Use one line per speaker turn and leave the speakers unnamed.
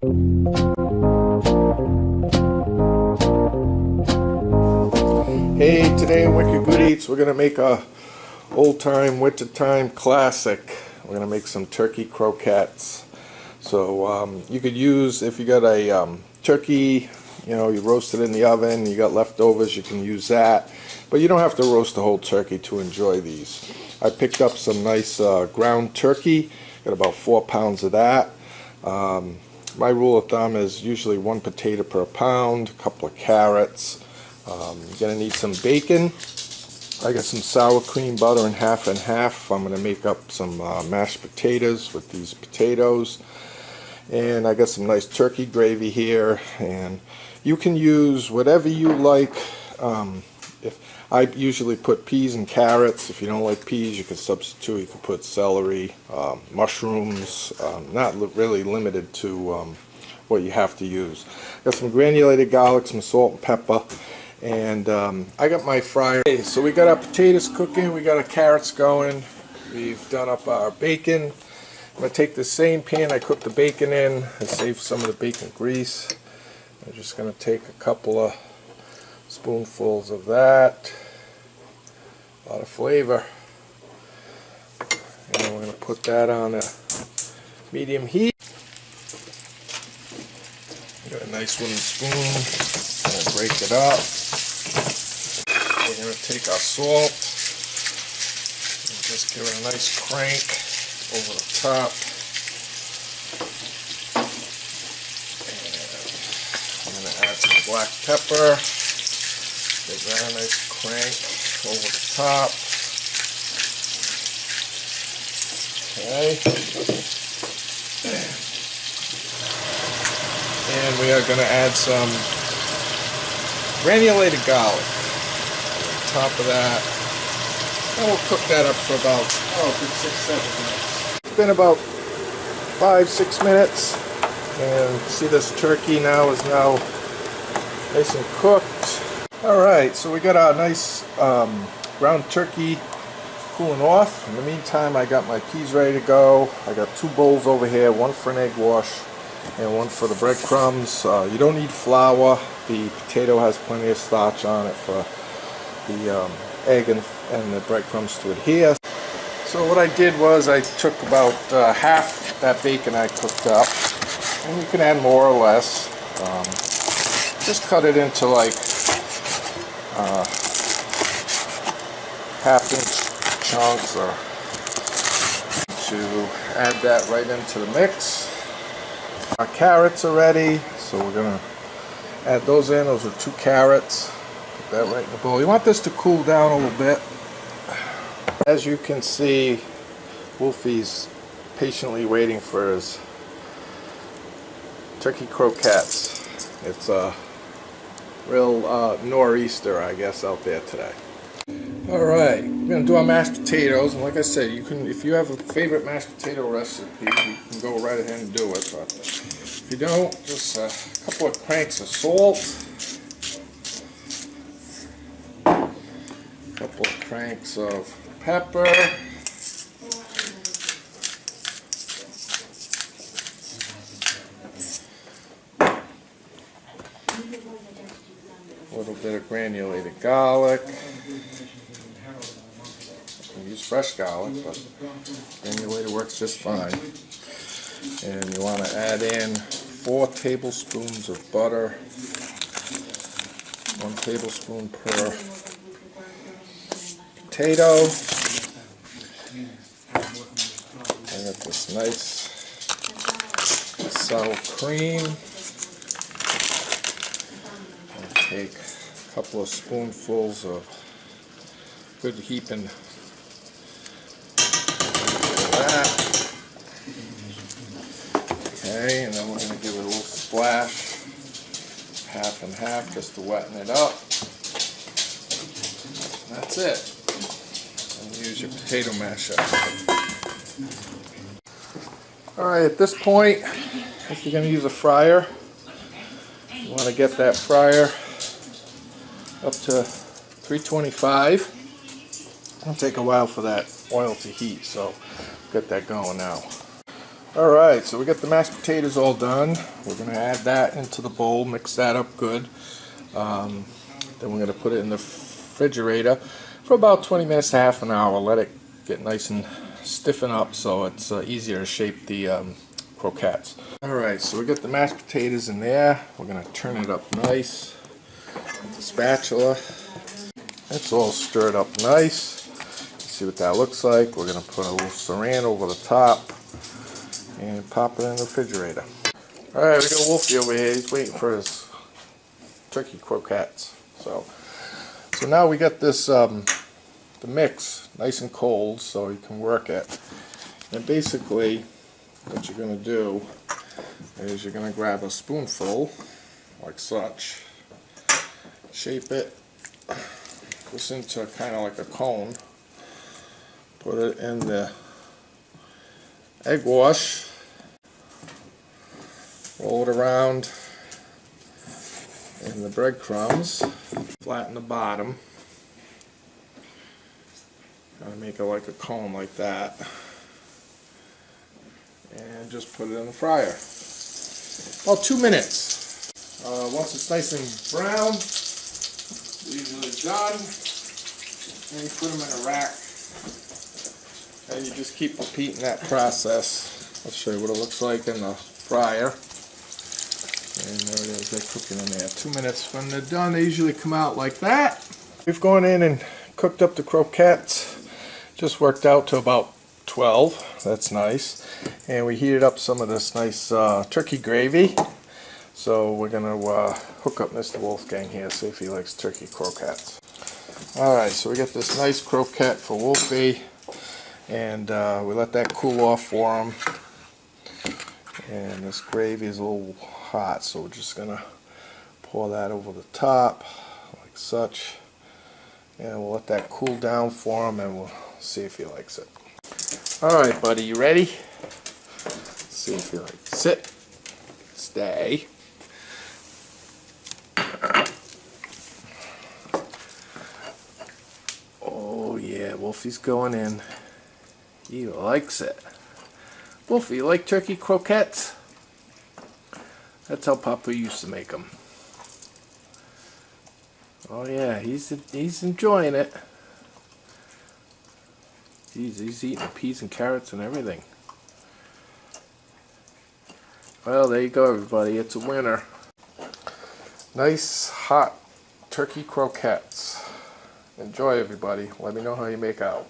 Hey, today in Wicked Good Eats we're going to make a old-time wintertime classic. We're going to make some turkey croquettes. So you could use, if you got a turkey, you know, you roast it in the oven, you got leftovers, you can use that. But you don't have to roast the whole turkey to enjoy these. I picked up some nice ground turkey, got about 4 pounds of that. My rule of thumb is usually 1 potato per pound, a couple of carrots. You're going to need some bacon. I got some sour cream butter and half. I'm going to make up some mashed potatoes with these potatoes. And I got some nice turkey gravy here. And you can use whatever you like. If I usually put peas and carrots. If you don't like peas, you can substitute. You can put celery, mushrooms. Not really limited to what you have to use. Got some granulated garlic, some salt and pepper. And I got my fryer. Okay, so we got our potatoes cooking, we got our carrots going, we've done up our bacon. I'm going to take the same pan I cooked the bacon in and save some of the bacon grease. I'm just going to take a couple of spoonfuls of that. A lot of flavor. And we're going to put that on a medium heat. Got a nice wooden spoon. I'm going to break it up. We're going to take our salt and just give it a nice crank over the top. And I'm going to add some black pepper. Give that a nice crank over the top. Okay. And we are going to add some granulated garlic on top of that, and we'll cook that up for about, good 6-7 minutes. It's been about 5-6 minutes, and see this turkey now is nice and cooked. Alright, so we got our nice ground turkey cooling off. In the meantime, I got my peas ready to go. I got 2 bowls over here, one for an egg wash and one for the breadcrumbs. You don't need flour. The potato has plenty of starch on it for the egg and the breadcrumbs to adhere. So what I did was I took about half that bacon I cooked up, and you can add more or less. Just cut it into like half-inch chunks, or to add that right into the mix. Our carrots are ready, so we're going to add those in. Those are 2 carrots. Put that right in the bowl. You want this to cool down a little bit. As you can see, Wolfie's patiently waiting for his turkey croquettes. It's a real nor'easter, I guess, out there today. Alright, we're going to do our mashed potatoes, and like I said, you can, if you have a favorite mashed potato recipe, you can go right ahead and do it, but if you don't, just a couple of cranks of salt, a couple of cranks of pepper, a little bit of granulated garlic. You can use fresh garlic, but granulated works just fine. And you want to add in 4 tablespoons of butter, 1 tablespoon per potato. I got this nice sour cream. I'll take a couple of spoonfuls of good heaping that. Okay, and then we're going to give it a little splash, half and half, just to wetten it up. And that's it. And use your potato masher. Alright, at this point, if you're going to use a fryer, you want to get that fryer up to 325. It'll take a while for that oil to heat, so get that going now. Alright, so we got the mashed potatoes all done. We're going to add that into the bowl, mix that up good. Then we're going to put it in the refrigerator for about 20 minutes to half an hour. Let it get nice and stiffen up so it's easier to shape the croquettes. Alright, so we got the mashed potatoes in there. We're going to turn it up nice with the spatula. It's all stirred up nice. See what that looks like. We're going to put a little saran over the top and pop it in the refrigerator. Alright, we got Wolfie over here. He's waiting for his turkey croquettes. So now we got this the mix nice and cold so you can work it. And basically what you're going to do is you're going to grab a spoonful like such, shape it this into kind of like a cone, put it in the egg wash, roll it around in the breadcrumbs, flatten the bottom, kind of make it like a cone like that, and just put it in the fryer. About 2 minutes. Once it's nice and brown, usually done, and you put them in a rack. And you just keep repeating that process. I'll show you what it looks like in the fryer. And there it is, they're cooking in there. 2 minutes. When they're done, they usually come out like that. We've gone in and cooked up the croquettes. Just worked out to about 12. That's nice. And we heated up some of this nice turkey gravy. So we're going to hook up Mr. Wolfgang here, see if he likes turkey croquettes. Alright, so we got this nice croquette for Wolfie. And we let that cool off for him, and this gravy is a little hot, so we're just gonna pour that over the top like such, and we'll let that cool down for him and we'll see if he likes it. Alright buddy, you ready? Let's see if he likes it. Sit, stay. Oh yeah, Wolfie's going in. He likes it. Wolfie, you like turkey croquettes? That's how Papa used to make them. Oh yeah, he's enjoying it. He's eating peas and carrots and everything. Well, there you go everybody, it's a winner. Nice hot turkey croquettes. Enjoy everybody. Let me know how you make out.